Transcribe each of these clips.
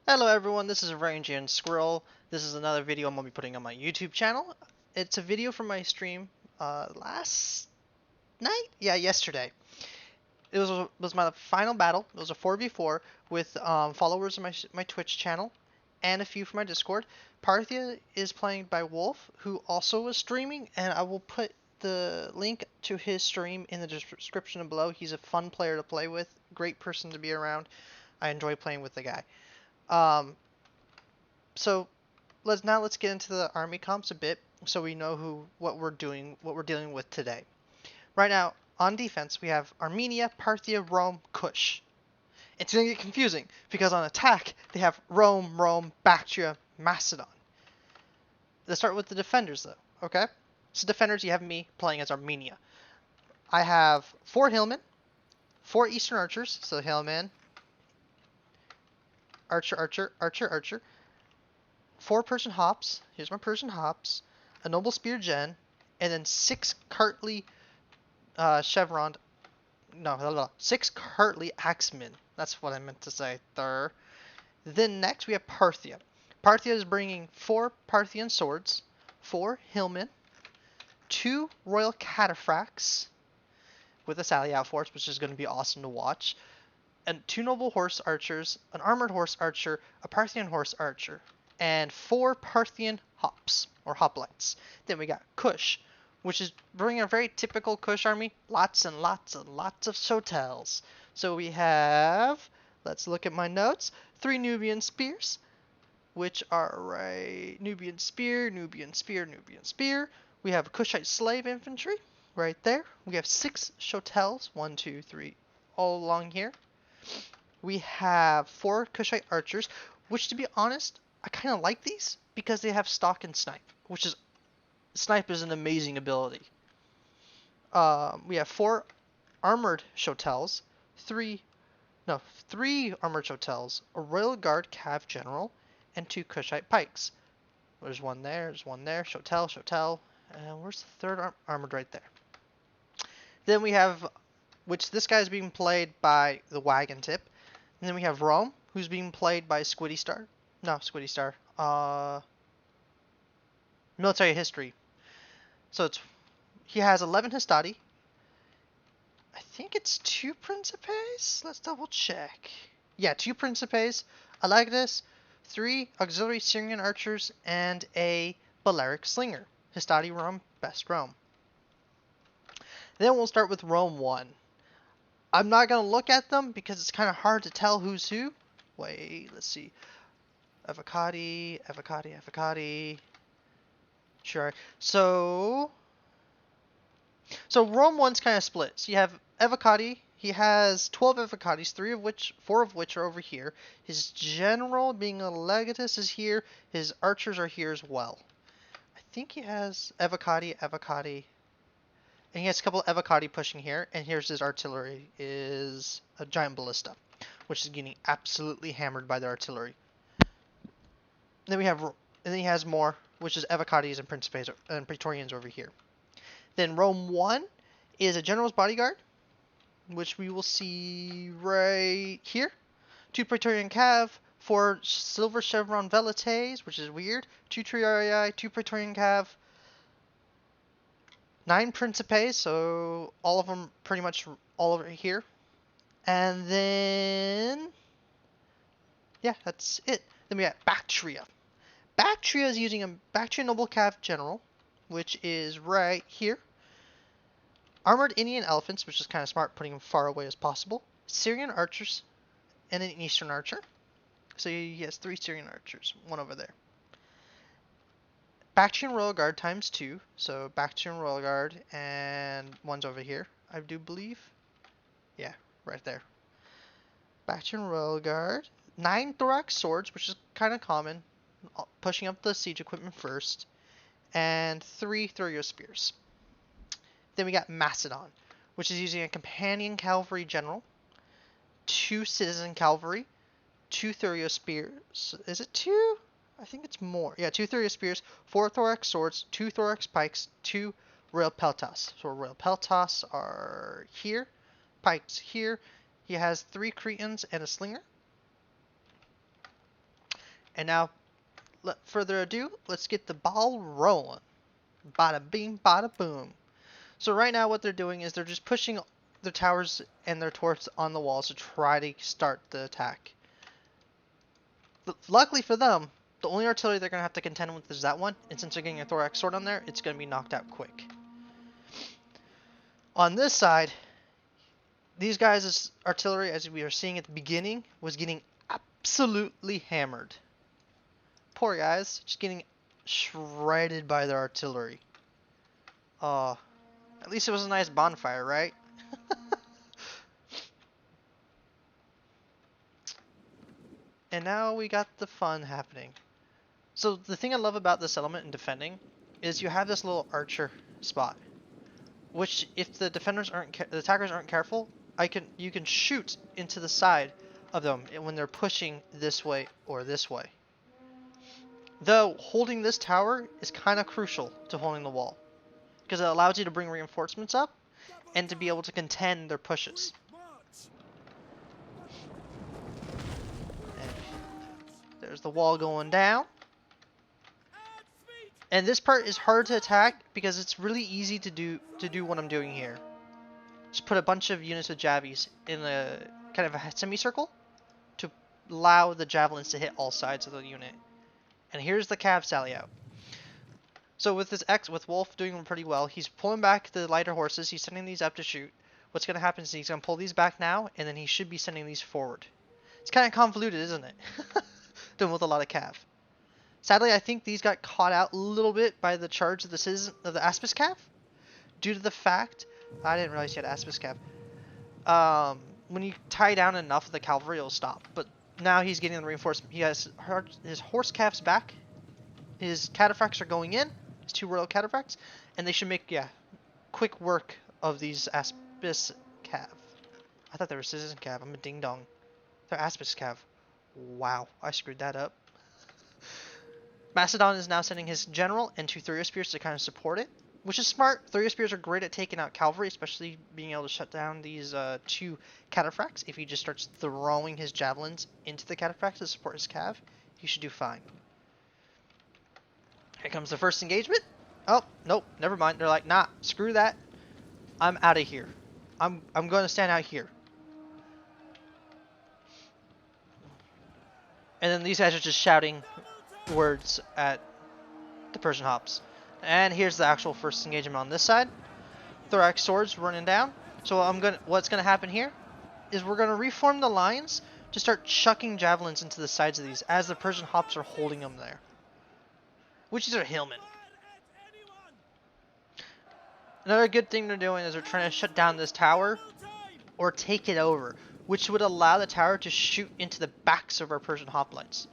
Hello everyone, this is Rangian Squirrel. This is another video I'm going to be putting on my YouTube channel. It's a video from my stream last night? Yeah, yesterday. It was my final battle. It was a 4v4 with followers of my Twitch channel and a few from my Discord. Parthia is playing by Wolf, who also was streaming, and I will put the link to his stream in the description below. He's a fun player to play with, great person to be around. I enjoy playing with the guy. Um, so let's get into the army comps a bit so we know what we're dealing with today. Right now, on defense, we have Armenia, Parthia, Rome, Kush. It's going to get confusing because on attack, they have Rome, Bactria, Macedon. Let's start with the defenders though, okay? So defenders, you have me playing as Armenia. I have 4 Hillmen, 4 Eastern Archers, so Hillman, Archer, 4 Persian Hops, here's my Persian Hops, a Noble Spear Gen, and then 6 Cartly Chevron, no, 6 Cartly Axemen. That's what I meant to say there. Then next we have Parthia. Parthia is bringing 4 Parthian swords, 4 Hillmen, 2 Royal Cataphracts with a Sally Out Force, which is going to be awesome to watch, and 2 Noble Horse Archers, an Armored Horse Archer, a Parthian Horse Archer, and 4 Parthian Hops, or Hoplites. Then we got Kush, which is bringing a very typical Kush army, lots and lots and lots of Sotels. So we have, let's look at my notes, 3 Nubian Spears, which are right, Nubian Spear. We have Kushite Slave Infantry, right there. We have 6 Sotels, 1, 2, 3, all along here. We have 4 Kushite Archers, which to be honest, I kind of like these because they have stock and snipe, which is snipe is an amazing ability. We have 4 armored Shotels, 3 armored Shotels, a Royal Guard Cav General, and 2 Kushite Pikes. There's one there, Shotel, and where's the third armored right there? Then we have, which this guy is being played by the Wagon Tip. And then we have Rome, who's being played by Squiddy Star. No, Squiddy Star. Military History. So he has 11 Hastati. I think it's 2 Principes? Let's double check. Yeah, 2 Principes, a Legatus, 3 Auxiliary Syrian Archers, and a Balearic Slinger. Hastati Rome, best Rome. Then we'll start with Rome 1. I'm not going to look at them because it's kind of hard to tell who's who. Wait, let's see. Avocati. Sure. So Rome 1's kind of split. So you have Avocati. He has 12 Avocatis, 4 of which are over here. His general, being a legatus, is here. His archers are here as well. I think he has Avocati, and he has a couple of Avocati pushing here. And here's his artillery, is a giant ballista, which is getting absolutely hammered by the artillery. Then he has more, which is Avocatis and Principes and Praetorians over here. Then Rome 1 is a general's bodyguard, which we will see right here. 2 Praetorian Cav, 4 Silver Chevron Velites, which is weird. 2 Triarii, 2 Praetorian Cav, 9 Principes, so all of them pretty much all over here. And then, yeah, that's it. Then we got Bactria. Bactria is using a Bactria Noble Cav General, which is right here. Armored Indian Elephants, which is kind of smart, putting them far away as possible. Syrian Archers, and an Eastern Archer. So he has 3 Syrian Archers, 1 over there. Bactrian Royal Guard times 2, so Bactrian Royal Guard, and 1's over here, I do believe. Yeah, right there. Bactrian Royal Guard. 9 Thorax Swords, which is kind of common, pushing up the siege equipment first. And 3 Thurio Spears. Then we got Macedon, which is using a Companion Cavalry General, 2 Citizen Cavalry, 2 Thurio Spears. Is it 2? I think it's more. Yeah, 2 Thurio Spears, 4 Thorax Swords, 2 Thorax Pikes, 2 Royal Peltas. So Royal Peltas are here, Pikes here. He has 3 Cretans and a Slinger. And now, further ado, let's get the ball rolling. Bada bing, bada boom. So right now what they're doing is they're just pushing their towers and their turrets on the walls to try to start the attack. Luckily for them, the only artillery they're going to have to contend with is that one, and since they're getting a thorax sword on there, it's going to be knocked out quick. On this side, these guys' artillery, as we were seeing at the beginning, was getting absolutely hammered. Poor guys, just getting shredded by their artillery. At least it was a nice bonfire, right? And now we got the fun happening. So the thing I love about this element in defending is you have this little archer spot, which if the the attackers aren't careful, you can shoot into the side of them when they're pushing this way or this way. Though holding this tower is kind of crucial to holding the wall, because it allows you to bring reinforcements up and to be able to contend their pushes. And there's the wall going down. And this part is hard to attack because it's really easy to do what I'm doing here. Just put a bunch of units of javies in a kind of a semicircle to allow the javelins to hit all sides of the unit. And here's the cav sally out. So with with Wolf doing pretty well, he's pulling back the lighter horses. He's sending these up to shoot. What's going to happen is he's going to pull these back now, and then he should be sending these forward. It's kind of convoluted, isn't it? Doing with a lot of cav. Sadly, I think these got caught out a little bit by the charge of the Aspis cav, due to the fact I didn't realize he had Aspis cav. When you tie down enough of the cavalry, it'll stop. But now he's getting the reinforcement. He has his horse calves back. His cataphracts are going in. His 2 royal cataphracts, and they should make quick work of these Aspis cav. I thought they were citizen cav. I'm a ding dong. They're Aspis cav. Wow, I screwed that up. Macedon is now sending his general and 2 Thuriospears to kind of support it, which is smart. Thuriospears are great at taking out cavalry, especially being able to shut down these 2 cataphracts. If he just starts throwing his javelins into the cataphracts to support his cav, he should do fine. Here comes the first engagement. Oh, nope, never mind. They're like, nah, screw that. I'm out of here. I'm going to stand out here. And then these guys are just shouting words at the Persian hops. And here's the actual first engagement on this side. Thorax swords running down. So what's gonna happen here is we're gonna reform the lines to start chucking javelins into the sides of these as the Persian hops are holding them there. Which these are hillmen. Another good thing they're doing is they're trying to shut down this tower or take it over, which would allow the tower to shoot into the backs of our Persian hoplites.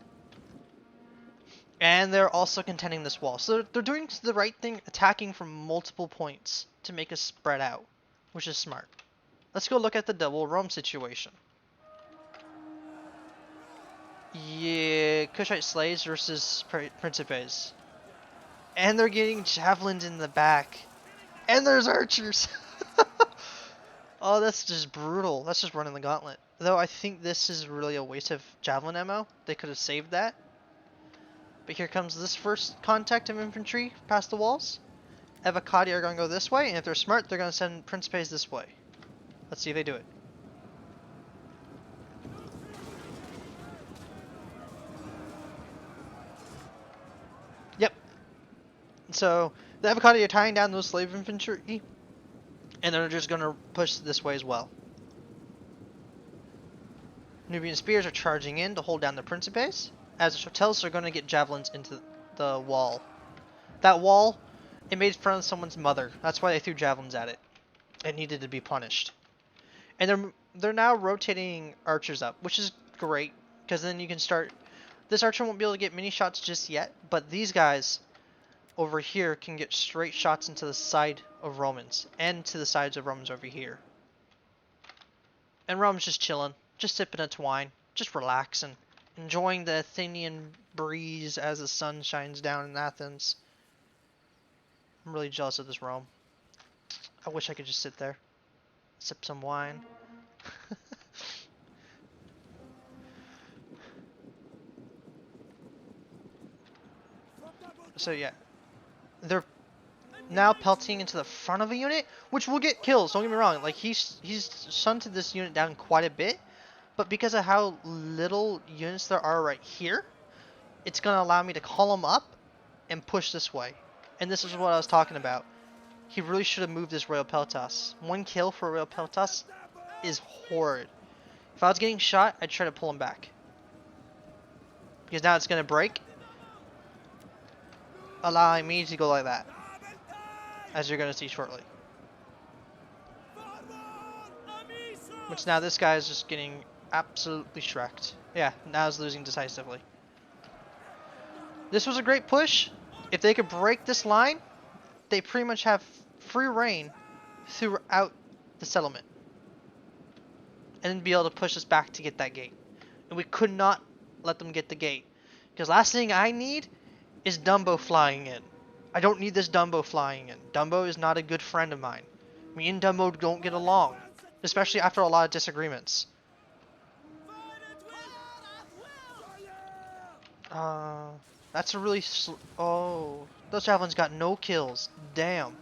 And they're also contending this wall. So they're doing the right thing, attacking from multiple points to make us spread out, which is smart. Let's go look at the double Rome situation. Yeah, Kushite slaves versus Principes. And they're getting javelins in the back. And there's archers! Oh, that's just brutal. That's just running the gauntlet. Though I think this is really a waste of javelin ammo. They could have saved that. But here comes this first contact of infantry past the walls. Evocati are going to go this way, and if they're smart, they're going to send Principes this way. Let's see if they do it. Yep. So, the Evocati are tying down those slave infantry, and they're just going to push this way as well. Nubian spears are charging in to hold down the Principes, as the Chotels are going to get javelins into the wall. That wall, it made fun of someone's mother. That's why they threw javelins at it. It needed to be punished. And they're now rotating archers up, which is great, because then you can start... This archer won't be able to get many shots just yet, but these guys over here can get straight shots into the side of Romans, and to the sides of Romans over here. And Rome's just chilling, just sipping its wine, just relaxing, enjoying the Athenian breeze as the sun shines down in Athens. I'm really jealous of this Rome. I wish I could just sit there, sip some wine. So yeah, they're now pelting into the front of a unit, which will get kills. Don't get me wrong. Like he's shunted this unit down quite a bit, but because of how little units there are right here, it's gonna allow me to call him up and push this way. And this is what I was talking about. He really should have moved his Royal Peltas. 1 kill for a Royal Peltas is horrid. If I was getting shot, I'd try to pull him back. Because now it's going to break, allowing me to go like that. As you're going to see shortly. Which now this guy is just getting absolutely shreked. Yeah, now he's losing decisively. This was a great push. If they could break this line, they pretty much have free reign throughout the settlement. And then be able to push us back to get that gate. And we could not let them get the gate. Because last thing I need is Dumbo flying in. I don't need this Dumbo flying in. Dumbo is not a good friend of mine. Me and Dumbo don't get along. Especially after a lot of disagreements. That's a really oh, those javelins got no kills. Damn.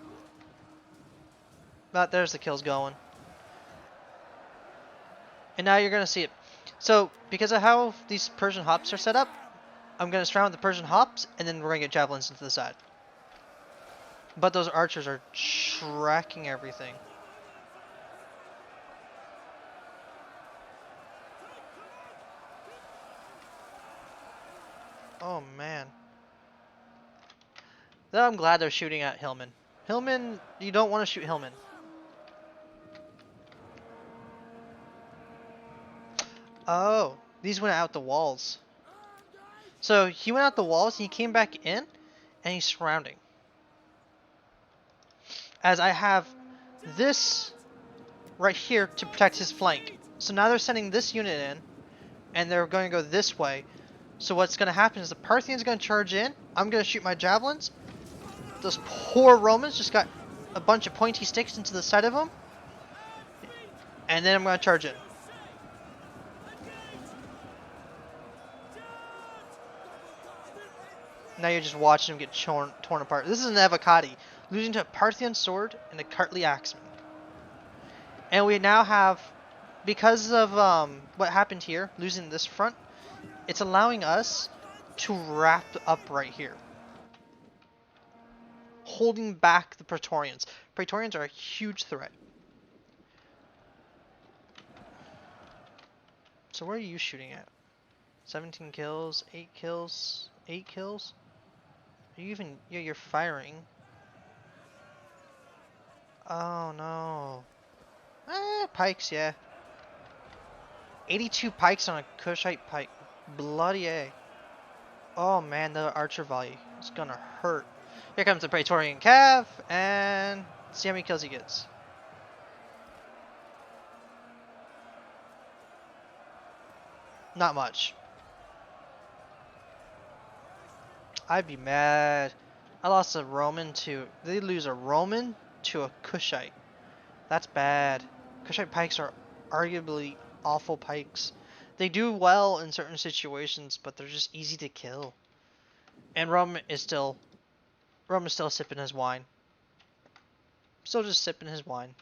But there's the kills going. And now you're gonna see it. So because of how these Persian hops are set up, I'm gonna surround the Persian hops, and then we're gonna get javelins into the side. But those archers are tracking everything. Oh man. Though I'm glad they're shooting at Hillman. Hillman, you don't want to shoot Hillman. Oh, these went out the walls. So he went out the walls, he came back in, and he's surrounding. As I have this right here to protect his flank. So now they're sending this unit in, and they're going to go this way. So what's going to happen is the Parthians going to charge in. I'm going to shoot my javelins. Those poor Romans just got a bunch of pointy sticks into the side of them. And then I'm going to charge in. Now you're just watching them get torn apart. This is an Avocati, losing to a Parthian sword and a Kartli axeman. And we now have, because of what happened here, losing this front, it's allowing us to wrap up right here. Holding back the Praetorians. Praetorians are a huge threat. So where are you shooting at? 17 kills, 8 kills, 8 kills? Are you even, yeah, you're firing. Oh no. Pikes, yeah. 82 pikes on a Cushite pike. Bloody A. Oh man, the archer volley is gonna hurt. Here comes the Praetorian Cav, and see how many kills he gets. Not much. I'd be mad. I lost a Roman to... They lose a Roman to a Cushite. That's bad. Cushite pikes are arguably awful pikes. They do well in certain situations, but they're just easy to kill. And Rome is still sipping his wine. Still just sipping his wine.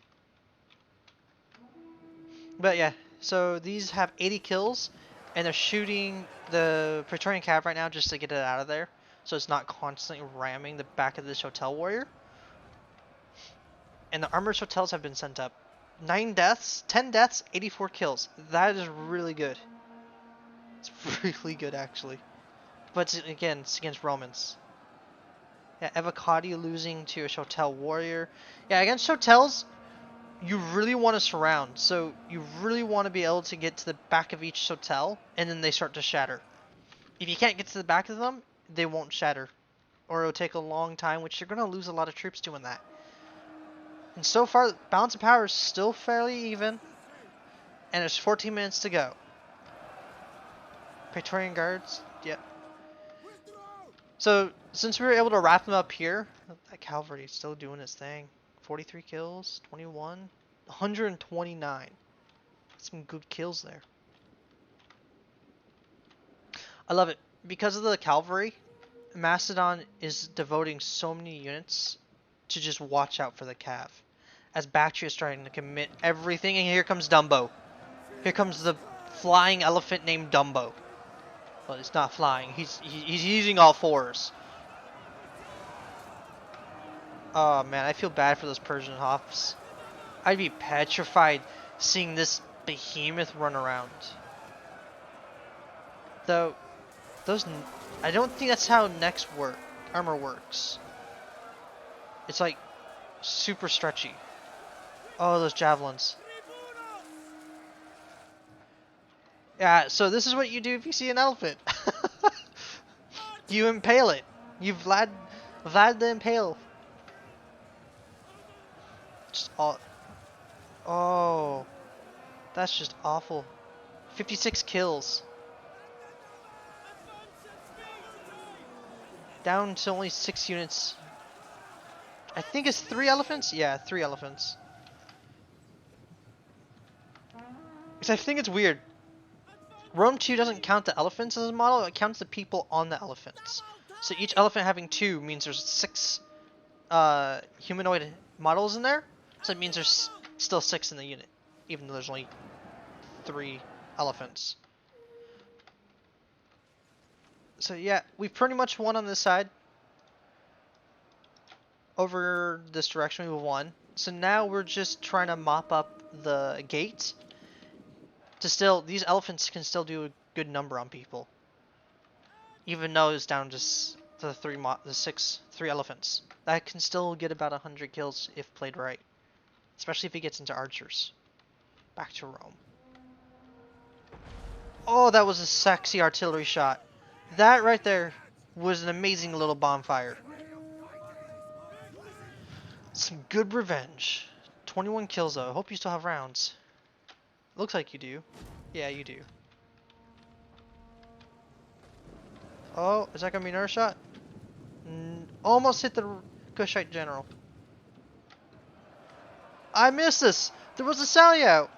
But yeah, so these have 80 kills, and they're shooting the Praetorian Cav right now just to get it out of there, so it's not constantly ramming the back of this hotel warrior. And the armored hotels have been sent up. 9 deaths, 10 deaths, 84 kills. That is really good. It's really good, actually. But again, it's against Romans. Yeah, Evocati losing to a Hotel warrior. Yeah, against hotels, you really want to surround. So you really want to be able to get to the back of each hotel, and then they start to shatter. If you can't get to the back of them, they won't shatter. Or it'll take a long time, which you're going to lose a lot of troops doing that. And so far, balance of power is still fairly even. And there's 14 minutes to go. Praetorian guards, yep. So, since we were able to wrap them up here, that cavalry is still doing its thing. 43 kills, 21, 129. Some good kills there. I love it. Because of the cavalry, Macedon is devoting so many units to just watch out for the cav. As Bactria is trying to commit everything, and here comes Dumbo. Here comes the flying elephant named Dumbo. Well, it's not flying. He's using all fours. Oh man, I feel bad for those Persian hops. I'd be petrified seeing this behemoth run around. Though, I don't think that's how armor works. It's like super stretchy. Oh, those javelins. Yeah, so this is what you do if you see an elephant. You impale it. You Vlad the Impale. Just all. Oh, that's just awful. 56 kills. Down to only 6 units. I think it's 3 elephants? Yeah, 3 elephants. Because I think it's weird. Rome 2 doesn't count the elephants as a model, it counts the people on the elephants. So each elephant having 2 means there's 6 humanoid models in there. So it means there's still 6 in the unit, even though there's only 3 elephants. So yeah, we pretty much won on this side. Over this direction, we won. So now we're just trying to mop up the gate. These elephants can still do a good number on people. Even though it's down just to 3 elephants. That can still get about 100 kills if played right. Especially if he gets into archers. Back to Rome. Oh, that was a sexy artillery shot. That right there was an amazing little bonfire. Some good revenge. 21 kills though. Hope you still have rounds. Looks like you do. Yeah, you do. Oh, is that gonna be another shot? Almost hit the Kushite general. I missed this. There was a sally out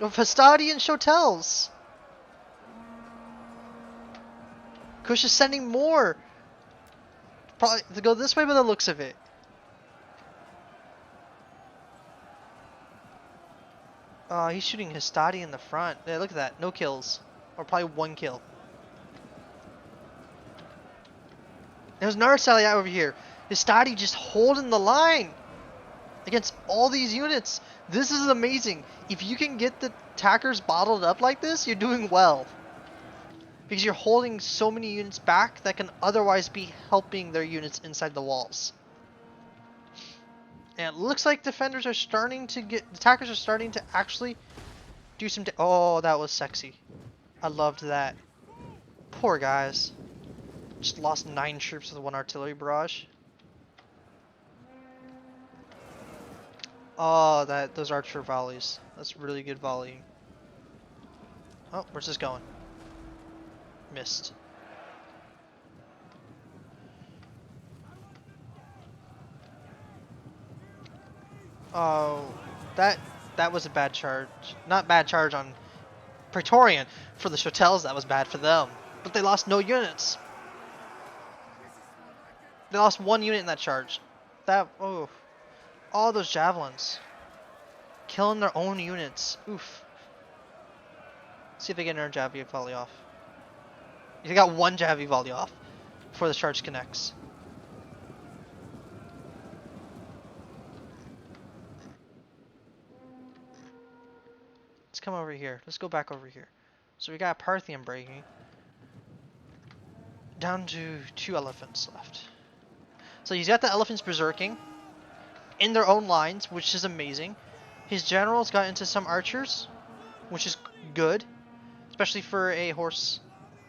of Hastati and Shotels. Kush is sending more. Probably to go this way by the looks of it. He's shooting Hastati in the front. Yeah, look at that. No kills. Or probably 1 kill. There's another sally out over here. Hastati just holding the line against all these units. This is amazing. If you can get the attackers bottled up like this, you're doing well. Because you're holding so many units back that can otherwise be helping their units inside the walls. And it looks like defenders are starting to attackers are starting to actually do some oh, that was sexy. I loved that. Poor guys. Just lost 9 troops with 1 artillery barrage. Oh, those archer volleys. That's really good volleying. Oh, where's this going? Missed. Oh, that was a bad charge. Not bad charge on Praetorian. For the Chotels, that was bad for them. But they lost no units. They lost 1 unit in that charge. Oh, all those javelins. Killing their own units. Oof. See if they get another Javi volley off. They got 1 Javi volley off before the charge connects. Let's come over here. Let's go back over here. So we got Parthian breaking. Down to 2 elephants left. So he's got the elephants berserking in their own lines, which is amazing. His generals got into some archers, which is good, especially for a horse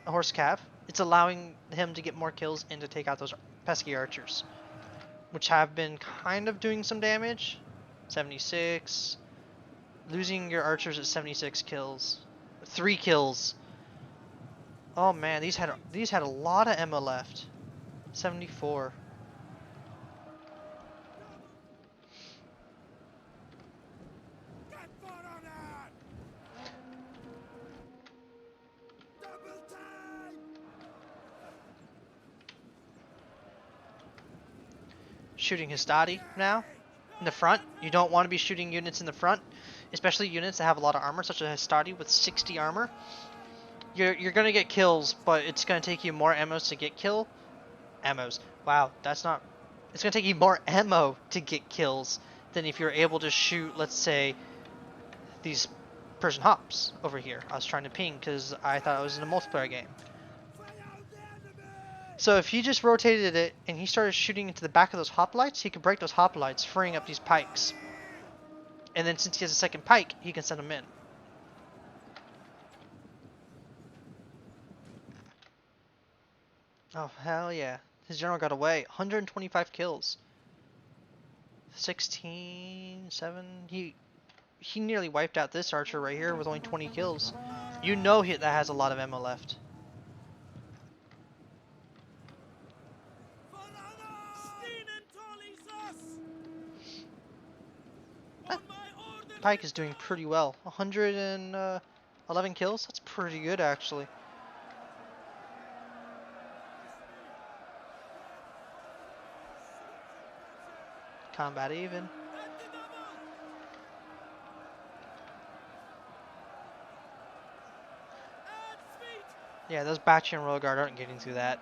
cav. It's allowing him to get more kills and to take out those pesky archers, which have been kind of doing some damage. 76. Losing your archers at 76 kills. 3 kills. Oh man, these had a lot of ammo left. 74. shooting Hastati now in the front. You don't want to be shooting units in the front, especially units that have a lot of armor, such as Hastati with 60 armor. You're gonna get kills, but it's gonna take you more ammos to get kill. Ammos. Wow, that's not. It's gonna take you more ammo to get kills than if you're able to shoot, let's say, these person hops over here. I was trying to ping because I thought I was in a multiplayer game. So if he just rotated it and he started shooting into the back of those hoplites, he could break those hoplites, freeing up these pikes. And then since he has a second pike, he can send them in. Oh, hell yeah. His general got away. 125 kills. 16, 7. He nearly wiped out this archer right here with only 20 kills. You know that has a lot of ammo left. That pike is doing pretty well. 111 kills? That's pretty good, actually. Combat even. Yeah, those Batchy and Royal Guard aren't getting through that.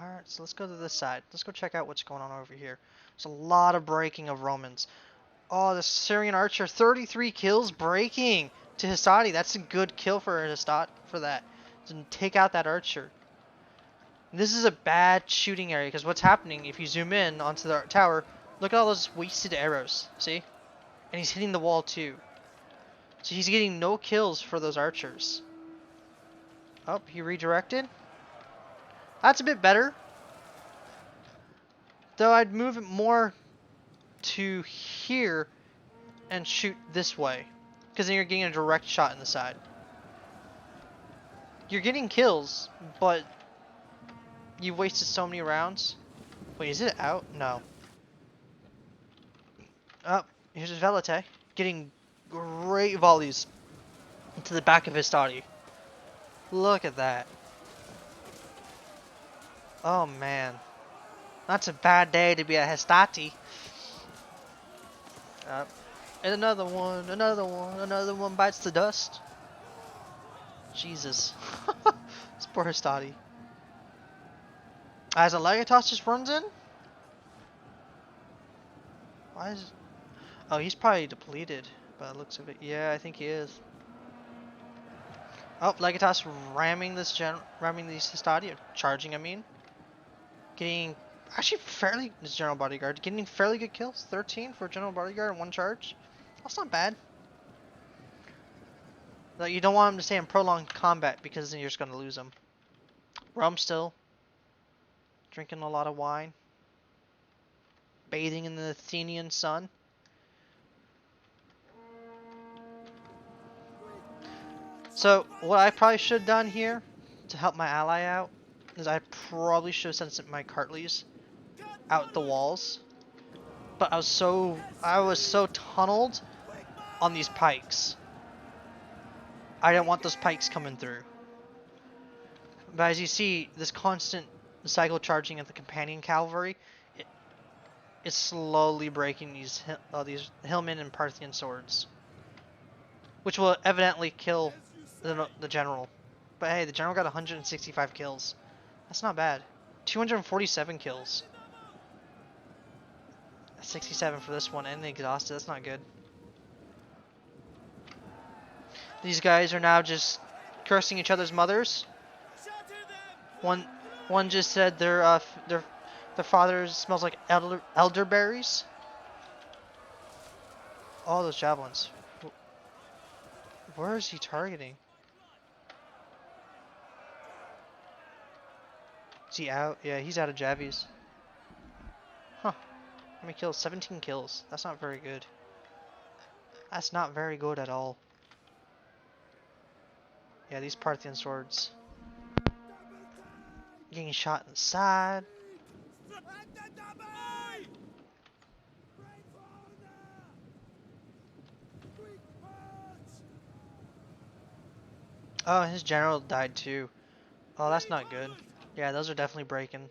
Alright, so let's go to this side. Let's go check out what's going on over here. There's a lot of breaking of Romans. Oh, the Syrian archer, 33 kills breaking to Hastati. That's a good kill for Hastati for that. To take out that archer. This is a bad shooting area because what's happening if you zoom in onto the tower, look at all those wasted arrows. See? And he's hitting the wall too. So he's getting no kills for those archers. Oh, he redirected. That's a bit better. Though I'd move it more to here and shoot this way. Because then you're getting a direct shot in the side. You're getting kills, but you wasted so many rounds. Wait, is it out? No. Oh, here's his Velite. Getting great volleys into the back of his Hastati. Look at that. Oh man. That's a bad day to be a Hastati. And another one, another one bites the dust. Jesus. This poor Hastati. As a Legatos just runs in? Why is... Oh, he's probably depleted by the looks of it. Yeah, I think he is. Oh, Legatos ramming these Hastati, charging I mean. Getting actually fairly, this General Bodyguard, getting fairly good kills. 13 for General Bodyguard in one charge. That's not bad. Like, you don't want him to stay in prolonged combat because then you're just going to lose him. Rum still. Drinking a lot of wine. Bathing in the Athenian sun. So, what I probably should have done here to help my ally out is I probably should have sent my Cartleys out the walls. But I was so tunneled on these pikes. I didn't want those pikes coming through. But as you see, this constant cycle charging of the companion cavalry, it's slowly breaking these hillmen and Parthian swords, which will evidently kill the general. But hey, the general got 165 kills. That's not bad. 247 kills. 67 for this one, and exhausted. That's not good. These guys are now just cursing each other's mothers. One just said their father smells like elderberries. All those javelins. Where is he targeting? Is he out? Yeah, he's out of javies. Huh. How many kills? 17 kills. That's not very good. That's not very good at all. Yeah, these Parthian swords. Getting shot in the side. Oh, his general died too. Oh, that's not good. Yeah, those are definitely breaking.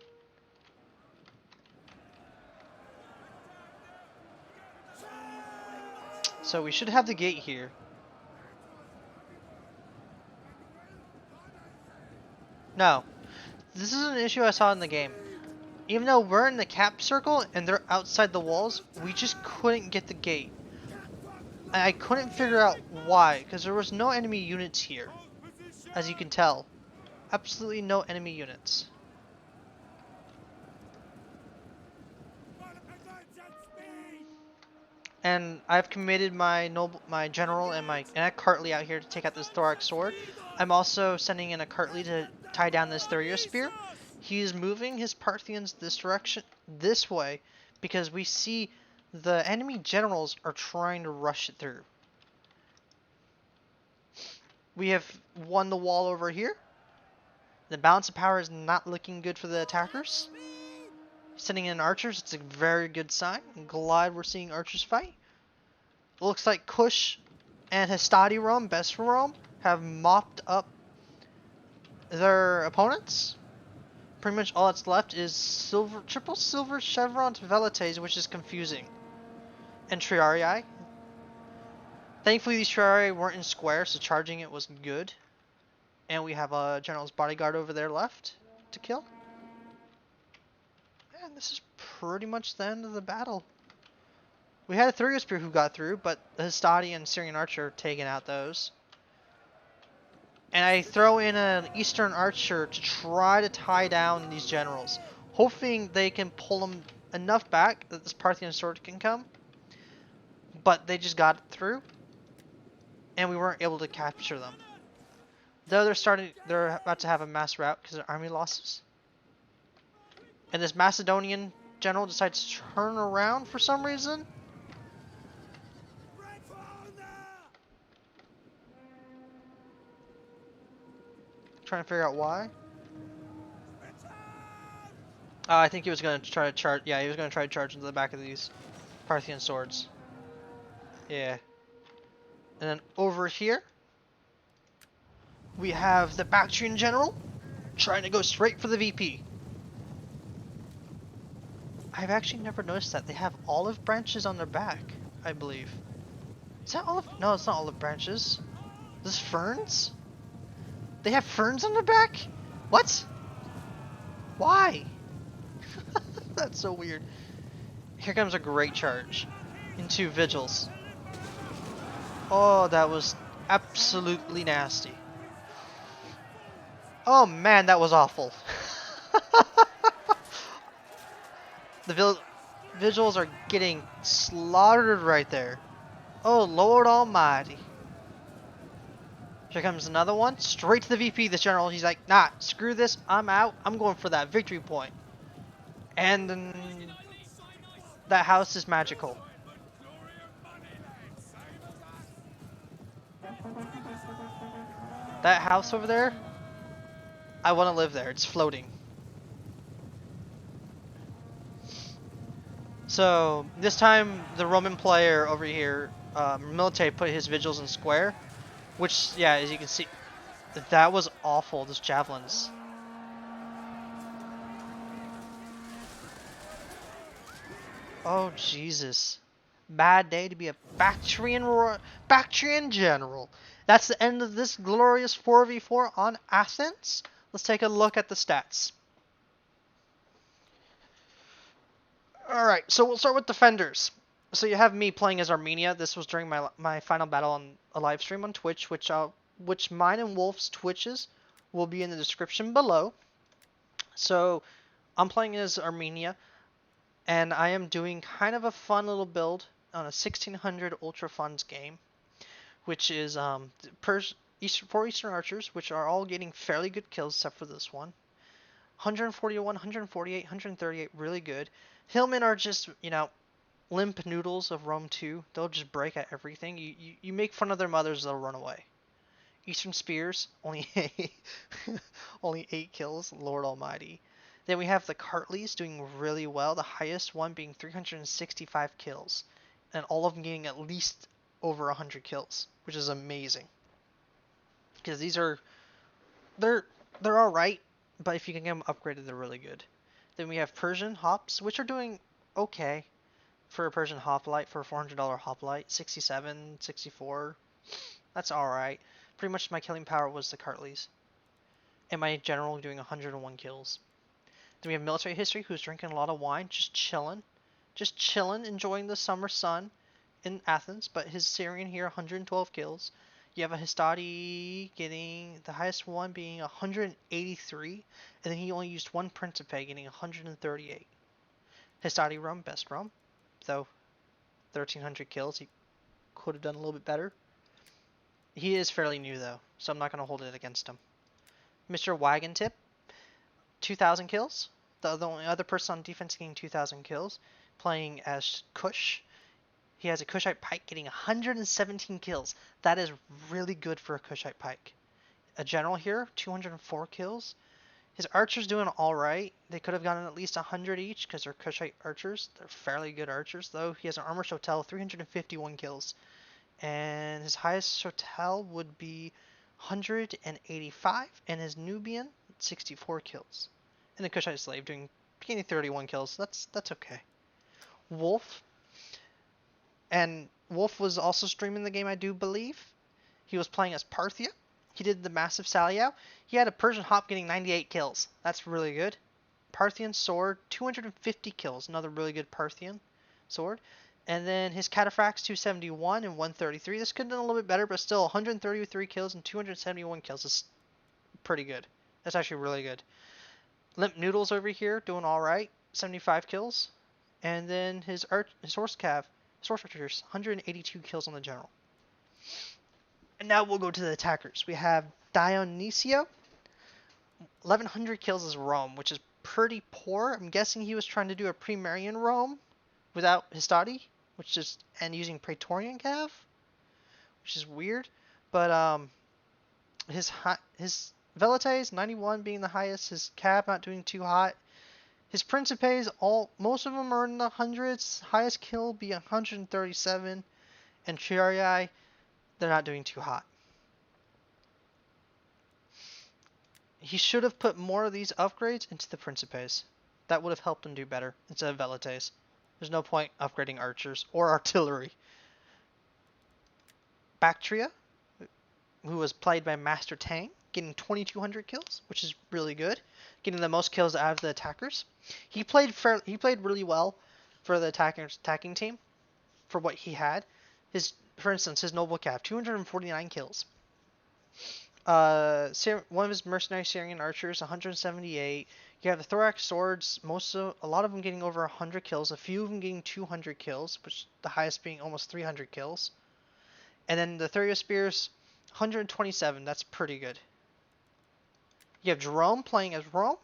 So we should have the gate here. No, this is an issue I saw in the game. Even though we're in the cap circle and they're outside the walls, we just couldn't get the gate. And I couldn't figure out why, because there was no enemy units here, as you can tell. Absolutely no enemy units. And I've committed my general and a Cartley out here to take out this thorax sword. I'm also sending in a Cartley to tie down this Thurio spear. He is moving his Parthians this direction, this way, because we see the enemy generals are trying to rush it through. We have won the wall over here. The balance of power is not looking good for the attackers. Sending in archers, it's a very good sign. I'm glad we're seeing archers fight. Looks like Kush and Hastati Rome, Best Rome, have mopped up their opponents. Pretty much all that's left is triple silver chevrons velites, which is confusing. And Triarii. Thankfully these Triarii weren't in square, so charging it was good. And we have a general's bodyguard over there left to kill. And this is pretty much the end of the battle. We had a Thurio Spear who got through, but the Hastati and Syrian Archer are taking out those. And I throw in an Eastern Archer to try to tie down these generals, hoping they can pull them enough back that this Parthian sword can come. But they just got through, and we weren't able to capture them. Though they're about to have a mass rout because of army losses. And this Macedonian general decides to turn around for some reason. Trying to figure out why. I think he was going to try to charge. Yeah, he was going to try to charge into the back of these Parthian swords. Yeah. And then over here, we have the Bactrian general trying to go straight for the VP. I've actually never noticed that. They have olive branches on their back, I believe. Is that olive? No, it's not olive branches. This ferns? They have ferns on their back? What? Why? That's so weird. Here comes a great charge into Vigils. Oh, that was absolutely nasty. Oh man, that was awful. The Vigils are getting slaughtered right there. Oh, Lord Almighty. Here comes another one. Straight to the VP, this general. He's like, nah, screw this. I'm out. I'm going for that victory point. And then that house is magical. That house over there, I want to live there. It's floating. So this time the Roman player over here, Milite, put his vigils in square, which, yeah, as you can see, that was awful. Those javelins. Oh Jesus! Bad day to be a Bactrian general. That's the end of this glorious 4v4 on Athens. Let's take a look at the stats. Alright, so we'll start with defenders. So you have me playing as Armenia. This was during my final battle on a live stream on Twitch, which mine and Wolf's Twitches will be in the description below. So I'm playing as Armenia, and I am doing kind of a fun little build on a 1600 Ultra Funds game, which is four Eastern Archers, which are all getting fairly good kills except for this one. 141, 148, 138, really good. Hillmen are just, limp noodles of Rome 2. They'll just break at everything. You make fun of their mothers, they'll run away. Eastern Spears, only only 8 kills, Lord Almighty. Then we have the Cartleys doing really well, the highest one being 365 kills. And all of them getting at least over 100 kills, which is amazing. because these are they're they're all right, but if you can get them upgraded, they're really good. Then we have Persian hops, which are doing okay for a Persian hoplite for a $400 hoplite, 67, 64. That's all right. Pretty much my killing power was the Cartleys, and my general doing 101 kills. Then we have military history, who's drinking a lot of wine, just chilling, enjoying the summer sun in Athens. But his Syrian here, 112 kills. You have a Hastati getting the highest one being 183, and then he only used one Principe getting 138. Hastati rum, best rum, though 1,300 kills. He could have done a little bit better. He is fairly new though, so I'm not going to hold it against him. Mr. Wagon Tip, 2,000 kills. The only other person on defense getting 2,000 kills, playing as Kush. He has a Kushite Pike getting 117 kills. That is really good for a Kushite Pike. A general here, 204 kills. His archers doing all right. They could have gotten at least 100 each because they're Kushite archers. They're fairly good archers, though. He has an armor Shotel, 351 kills. And his highest Shotel would be 185, and his Nubian, 64 kills. And the Kushite Slave getting 31 kills. That's okay. Wolf. And Wolf was also streaming the game, I do believe. He was playing as Parthia. He did the massive Saliao. He had a Persian Hop getting 98 kills. That's really good. Parthian Sword, 250 kills. Another really good Parthian Sword. And then his Cataphracts, 271 and 133. This could have done a little bit better, but still 133 kills and 271 kills is pretty good. That's actually really good. Limp Noodles over here doing all right, 75 kills. And then his Horse Archers, 182 kills on the general. And now we'll go to the attackers. We have Dionysio, 1,100 kills as Rome, which is pretty poor. I'm guessing he was trying to do a Primarian Rome without Hastati, and using Praetorian Cav, which is weird. But his Velites, 91 being the highest. His Cav not doing too hot. His Principes, most of them are in the hundreds. Highest kill be 137, and Triarii, they're not doing too hot. He should have put more of these upgrades into the Principes. That would have helped him do better instead of Velites. There's no point upgrading archers or artillery. Bactria, who was played by Master Tang, getting 2,200 kills, which is really good. Getting the most kills out of the attackers. He played really well for the attacking team for what he had. For instance, his Noble Cav, 249 kills. One of his mercenary Syrian archers, 178. You have the Thorax swords, a lot of them getting over 100 kills, a few of them getting 200 kills, which the highest being almost 300 kills. And then the Thurio spears, 127. That's pretty good. You have Jerome playing as Rome,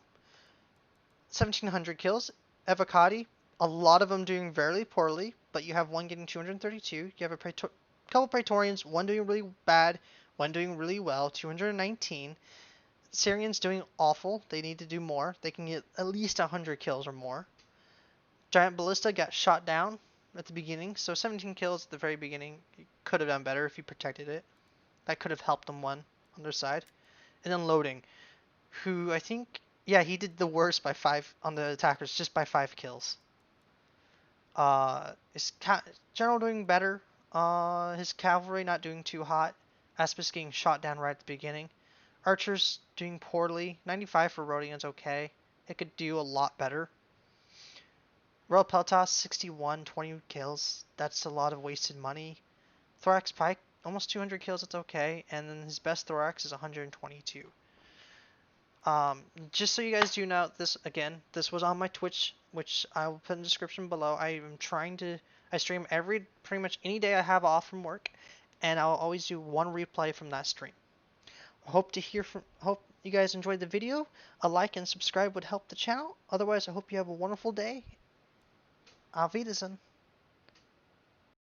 1,700 kills. Evocati, a lot of them doing very poorly, but you have one getting 232. You have a couple Praetorians, one doing really bad, one doing really well, 219. Syrians doing awful. They need to do more. They can get at least 100 kills or more. Giant Ballista got shot down at the beginning, so 17 kills at the very beginning. You could have done better if you protected it. That could have helped them on their side. And then Loading, who I think, he did the worst by 5 on the attackers, just by 5 kills. His general doing better. His cavalry not doing too hot. Aspis getting shot down right at the beginning. Archers doing poorly. 95 for Rhodian's okay. It could do a lot better. Royal Peltas, 61, 20 kills. That's a lot of wasted money. Thorax Pike, almost 200 kills. It's okay. And then his best Thorax is 122. Just so you guys do know, this was on my Twitch, which I will put in the description below. I stream pretty much any day I have off from work, and I'll always do one replay from that stream. Hope you guys enjoyed the video. A like and subscribe would help the channel. Otherwise, I hope you have a wonderful day. Auf Wiedersehen.